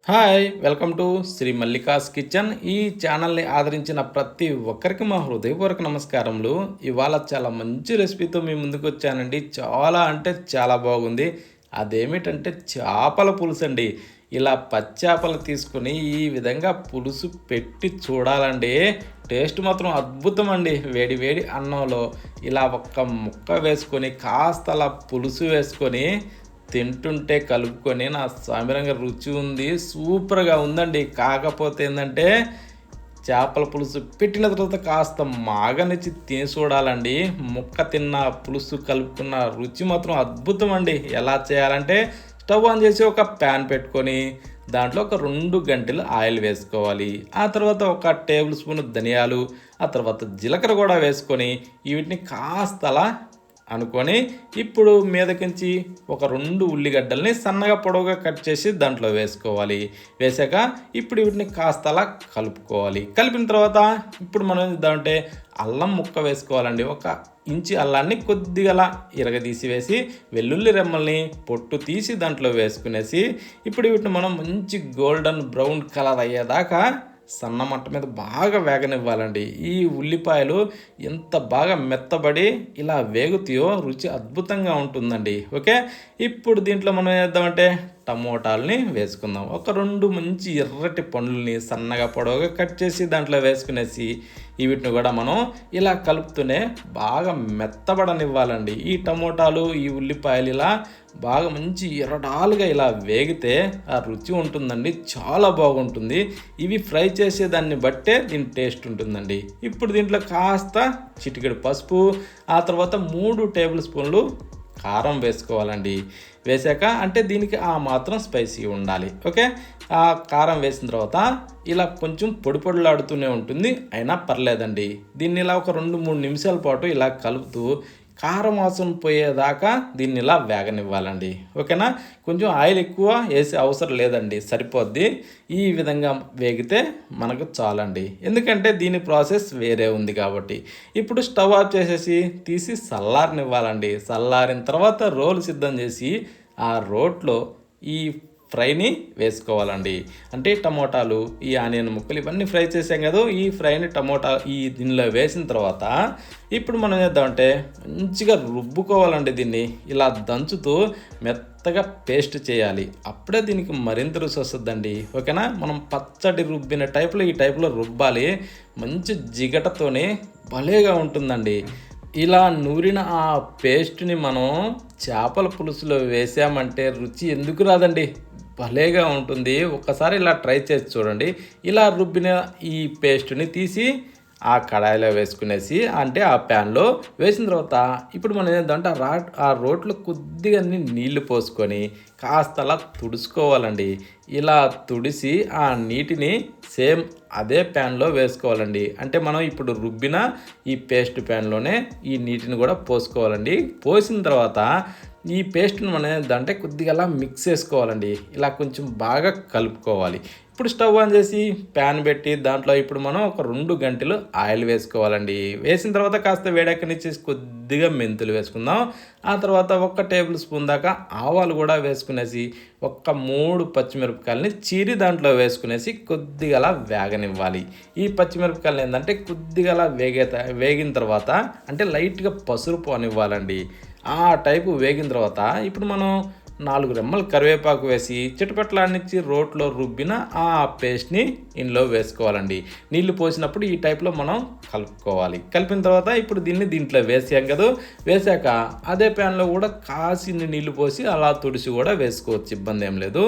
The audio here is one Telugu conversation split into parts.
Hi welcome to Sri Mallika's kitchen. ఈ ఛానల్ని ఆదరించిన ప్రతి ఒక్కరికి మా హృదయపూర్వక నమస్కారములు. ఇవాళ చాలా మంచి రెసిపీతో మీ ముందుకు వచ్చానండి. చాలా అంటే చాలా బాగుంది. అదేమిటంటే చేపల పులుసు అండి. ఇలా పచ్చేపలు తీసుకుని ఈ విధంగా పులుసు పెట్టి చూడాలండి. టేస్ట్ మాత్రం అద్భుతం అండి. వేడి వేడి అన్నంలో ఇలా ఒక్క ముక్క వేసుకొని కాస్త అలా పులుసు వేసుకొని తింటుంటే కలుపుకొని నా సామిరంగా రుచి ఉంది. సూపర్గా ఉందండి. కాకపోతే ఏంటంటే చేపల పులుసు పెట్టిన తర్వాత కాస్త మాగనిచ్చి తిని చూడాలండి. ముక్క తిన్న పులుసు కలుపుకున్న రుచి మాత్రం అద్భుతం అండి. ఎలా చేయాలంటే స్టవ్ ఆన్ చేసి ఒక ప్యాన్ పెట్టుకొని దాంట్లో ఒక 2 గంటలు ఆయిల్ వేసుకోవాలి. ఆ తర్వాత ఒక టేబుల్ స్పూన్ ధనియాలు, ఆ తర్వాత జీలకర్ర కూడా వేసుకొని వీటిని కాస్త అలా అనుకొని ఇప్పుడు మీదకించి ఒక 2 ఉల్లిగడ్డల్ని సన్నగా పొడవుగా కట్ చేసి దాంట్లో వేసుకోవాలి. వేసాక ఇప్పుడు వీటిని కాస్త అలా కలుపుకోవాలి. కలిపిన తర్వాత ఇప్పుడు మనం ఏం చేద్దామంటే అల్లం ముక్క వేసుకోవాలండి. ఒక ఇంచి అల్లాన్ని కొద్దిగా అలా ఇరగదీసి వేసి వెల్లుల్లి రెమ్మల్ని పొట్టు తీసి దాంట్లో వేసుకునేసి ఇప్పుడు వీటిని మనం మంచి గోల్డెన్ బ్రౌన్ కలర్ అయ్యేదాకా సన్న మంట మీద బాగా వేగనివ్వాలండి. ఈ ఉల్లిపాయలు ఎంత బాగా మెత్తబడి ఇలా వేగుతాయో రుచి అద్భుతంగా ఉంటుందండి. ఓకే, ఇప్పుడు దీంట్లో మనం ఏం చేద్దామంటే టమోటాలని వేసుకుందాం. ఒక 2 మంచి ఎర్రటి పండ్లని సన్నగా పొడవుగా కట్ చేసి దాంట్లో వేసుకునేసి వీటిని కూడా మనం ఇలా కలుపుతూనే బాగా మెత్తబడనివ్వాలండి. ఈ టమోటాలు ఈ ఉల్లిపాయలు ఇలా బాగా మంచి ఎర్రడాలుగా ఇలా వేగితే ఆ రుచి ఉంటుందండి. చాలా బాగుంటుంది. ఇవి ఫ్రై చేసేదాన్ని బట్టే దీని టేస్ట్ ఉంటుందండి. ఇప్పుడు దీంట్లో కాస్త చిటికెడు పసుపు, ఆ తర్వాత 3 టేబుల్ స్పూన్లు కారం వేసుకోవాలండి. వేసాక అంటే దీనికి ఆ మాత్రం స్పైసీ ఉండాలి. ఓకే, ఆ కారం వేసిన తర్వాత ఇలా కొంచెం పొడి పొడిలాడుతూనే ఉంటుంది, అయినా పర్లేదండి. దీన్ని ఇలా ఒక 2-3 నిమిషాల పాటు ఇలా కలుపుతూ కారం వాసన పోయేదాకా దీన్ని ఇలా వేగనివ్వాలండి. ఓకేనా, కొంచెం ఆయిల్ ఎక్కువ వేసే అవసరం లేదండి, సరిపోద్ది. ఈ విధంగా వేగితే మనకు చాలండి, ఎందుకంటే దీని ప్రాసెస్ వేరే ఉంది కాబట్టి. ఇప్పుడు స్టవ్ ఆఫ్ చేసేసి తీసి చల్లారనివ్వాలండి. చల్లారిన తర్వాత రోలు సిద్ధం చేసి ఆ రోట్లో ఈ ఫ్రైని వేసుకోవాలండి. అంటే టమోటాలు, ఈ ఆనియన్ ముక్కలు ఇవన్నీ ఫ్రై చేసాం కదా, ఈ ఫ్రైని టమోటా ఈ దీనిలో వేసిన తర్వాత ఇప్పుడు మనం చేద్దామంటే మంచిగా రుబ్బుకోవాలండి. దీన్ని ఇలా దంచుతూ మెత్తగా పేస్ట్ చేయాలి. అప్పుడే దీనికి మరింత రుచి వస్తుందండి. ఓకేనా, మనం పచ్చడి రుబ్బిన టైప్లో ఈ టైప్లో రుబ్బాలి. మంచి జిగటతోనే భలేగా ఉంటుందండి. ఇలా నూరిన ఆ పేస్ట్ని మనం చేపల పులుసులో వేసామంటే రుచి ఎందుకు రాదండి, భలేగా ఉంటుంది. ఒక్కసారి ఇలా ట్రై చేసి చూడండి. ఇలా రుబ్బిన ఈ పేస్ట్ని తీసి ఆ కడాయిలో వేసుకునేసి అంటే ఆ ప్యాన్లో వేసిన తర్వాత ఇప్పుడు మనం ఏంటంటే ఆ రోట్లో కొద్దిగా నీళ్లు పోసుకొని కాస్త అలా తుడుచుకోవాలండి. ఇలా తుడిసి ఆ నీటిని సేమ్ అదే ప్యాన్లో వేసుకోవాలండి. అంటే మనం ఇప్పుడు రుబ్బిన ఈ పేస్ట్ ప్యాన్లోనే ఈ నీటిని కూడా పోసుకోవాలండి. పోసిన తర్వాత ఈ పేస్ట్ని మనం ఏంటంటే కొద్దిగా అలా మిక్స్ చేసుకోవాలండి. ఇలా కొంచెం బాగా కలుపుకోవాలి. ఇప్పుడు స్టవ్ ఆన్ చేసి ప్యాన్ పెట్టి దాంట్లో ఇప్పుడు మనం ఒక 2 గంటలు ఆయిల్ వేసుకోవాలండి. వేసిన తర్వాత కాస్త వేడెక్కనిచ్చేసి కొద్దిగా మెంతులు వేసుకుందాం. ఆ తర్వాత 1 టేబుల్ స్పూన్ దాకా ఆవాలు కూడా వేసుకునేసి ఒక 3 పచ్చిమిరపకాయలని చీరి దాంట్లో వేసుకునేసి కొద్దిగా అలా వేగనివ్వాలి. ఈ పచ్చిమిరపకాయలు ఏంటంటే కొద్దిగా అలా వేగిన తర్వాత అంటే లైట్గా పసురు పోనివ్వాలండి. ఆ టైపు వేగిన తర్వాత ఇప్పుడు మనం 4 రెమ్మలు కరివేపాకు వేసి చిటపట్లాడినిచ్చి రోట్లో రుబ్బిన ఆ పేస్ట్ని ఇందులో వేసుకోవాలండి. నీళ్లు పోసినప్పుడు ఈ టైప్లో మనం కలుపుకోవాలి. కలిపిన తర్వాత ఇప్పుడు దీంట్లో వేసాం కదా, వేసాక అదే ప్యాన్లో కూడా కాసిన్ని నీళ్లు పోసి అలా తుడిసి కూడా వేసుకోవచ్చు, ఇబ్బంది ఏం లేదు.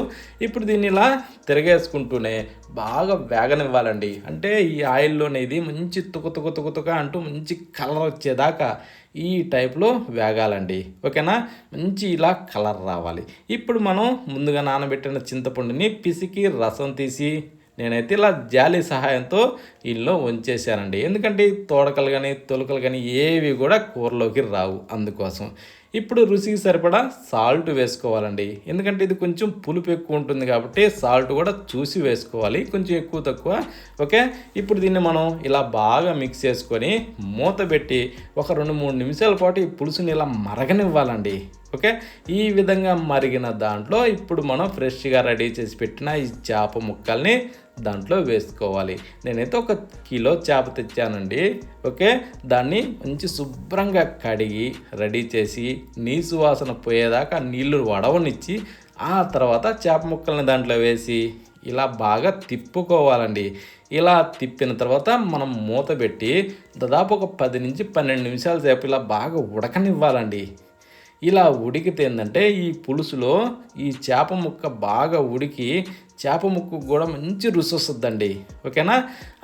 ఇప్పుడు దీన్ని ఇలా తిరగేసుకుంటూనే బాగా వేగనివ్వాలండి. అంటే ఈ ఆయిల్లోనే ఇది మంచి తుక అంటూ మంచి కలర్ వచ్చేదాకా ఈ టైప్లో వేగాలండి. ఓకేనా, మంచి ఇలా కలర్ రావాలి. ఇప్పుడు మనం ముందుగా నానబెట్టిన చింతపండుని పిసికి రసం తీసి నేనైతే ఇలా జాలి సహాయంతో ఇందులో వంచేసానండి. ఎందుకంటే తోడకలు కానీ తొలకలు కానీ ఏవి కూడా కూరలోకి రావు, అందుకోసం. ఇప్పుడు రుచికి సరిపడా సాల్ట్ వేసుకోవాలండి. ఎందుకంటే ఇది కొంచెం పులుపు ఎక్కువ ఉంటుంది కాబట్టి సాల్ట్ కూడా చూసి వేసుకోవాలి, కొంచెం ఎక్కువ తక్కువ. ఓకే, ఇప్పుడు దీన్ని మనం ఇలా బాగా మిక్స్ చేసుకొని మూత పెట్టి ఒక 2-3 నిమిషాల పాటు ఈ పులుసుని ఇలా మరగనివ్వాలండి. ఓకే. ఈ విధంగా మరిగిన దాంట్లో ఇప్పుడు మనం ఫ్రెష్‌గా రెడీ చేసి పెట్టిన ఈ చేప ముక్కల్ని దాంట్లో వేసుకోవాలి. నేనైతే ఒక కిలో చేప తెచ్చానండి. ఓకే. దాన్ని మంచి శుభ్రంగా కడిగి రెడీ చేసి నీసు వాసన పోయేదాకా నీళ్లు వడవనిచ్చి ఆ తర్వాత చేప ముక్కల్ని దాంట్లో వేసి ఇలా బాగా తిప్పుకోవాలండి. ఇలా తిప్పిన తర్వాత మనం మూత పెట్టి దాదాపు ఒక 10-12 నిమిషాల సేపు ఇలా బాగా ఉడకనివ్వాలండి. ఇలా ఉడికితే ఏందంటే ఈ పులుసులో ఈ చేప ముక్క బాగా ఉడికి చేప ముక్కకు కూడా మంచి రుచి వస్తుందండి. ఓకేనా.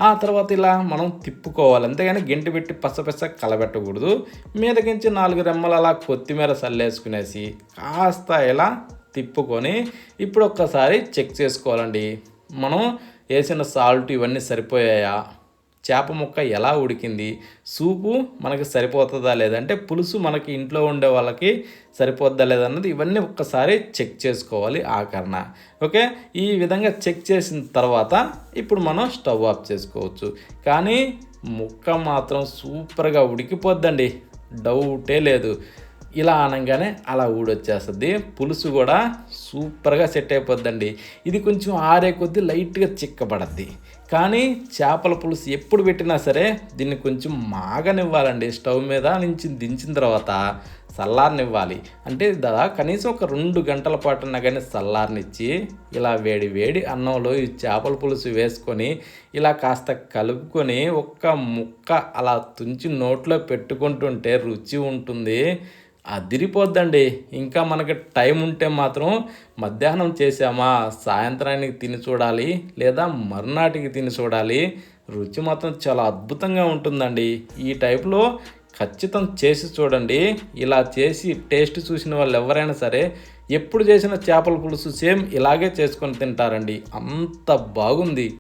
ఆ తర్వాత ఇలా మనం తిప్పుకోవాలి, అంతేగాని గెంటి పెట్టి పసపస కలబెట్టకూడదు. మీదకించి 4 రెమ్మలు అలా కొత్తిమీర చల్లేసుకునేసి కాస్త ఇలా తిప్పుకొని ఇప్పుడు ఒక్కసారి చెక్ చేసుకోవాలండి. మనం వేసిన సాల్ట్ ఇవన్నీ సరిపోయాయా, చేప ముక్క ఎలా ఉడికింది, సూపు మనకి సరిపోతుందా లేదంటే పులుసు మనకి ఇంట్లో ఉండే వాళ్ళకి సరిపోద్దా లేదన్నది ఇవన్నీ ఒక్కసారి చెక్ చేసుకోవాలి ఆఖరణ. ఓకే. ఈ విధంగా చెక్ చేసిన తర్వాత ఇప్పుడు మనం స్టవ్ ఆఫ్ చేసుకోవచ్చు. కానీ ముక్క మాత్రం సూపర్గా ఉడికిపోద్దండి, డౌటే లేదు. ఇలా అనగానే అలా ఊడొచ్చేస్తుంది. పులుసు కూడా సూపర్గా సెట్ అయిపోద్దండి. ఇది కొంచెం ఆరే కొద్దీ లైట్గా చిక్కబడద్ది. కానీ చేపల పులుసు ఎప్పుడు పెట్టినా సరే దీన్ని కొంచెం మాగనివ్వాలండి. స్టవ్ మీద నుంచి దించిన తర్వాత చల్లారనివ్వాలి. అంటే కనీసం ఒక 2 గంటల పాటున్నా కానీ చల్లారనిచ్చి ఇలా వేడి వేడి అన్నంలో ఈ చేపల పులుసు వేసుకొని ఇలా కాస్త కలుపుకొని ఒక్క ముక్క అలా తుంచి నోట్లో పెట్టుకుంటుంటే రుచి ఉంటుంది, అదిరిపోద్దండి. ఇంకా మనకి టైం ఉంటే మాత్రం మధ్యాహ్నం చేసామా సాయంత్రానికి తిని చూడాలి, లేదా మరునాటికి తిని చూడాలి. రుచి మాత్రం చాలా అద్భుతంగా ఉంటుందండి. ఈ టైప్లో ఖచ్చితం చేసి చూడండి. ఇలా చేసి టేస్ట్ చూసిన వాళ్ళు ఎవరైనా సరే ఎప్పుడు చేసిన చేపల పులుసు సేమ్ ఇలాగే చేసుకొని తింటారండి, అంత బాగుంది.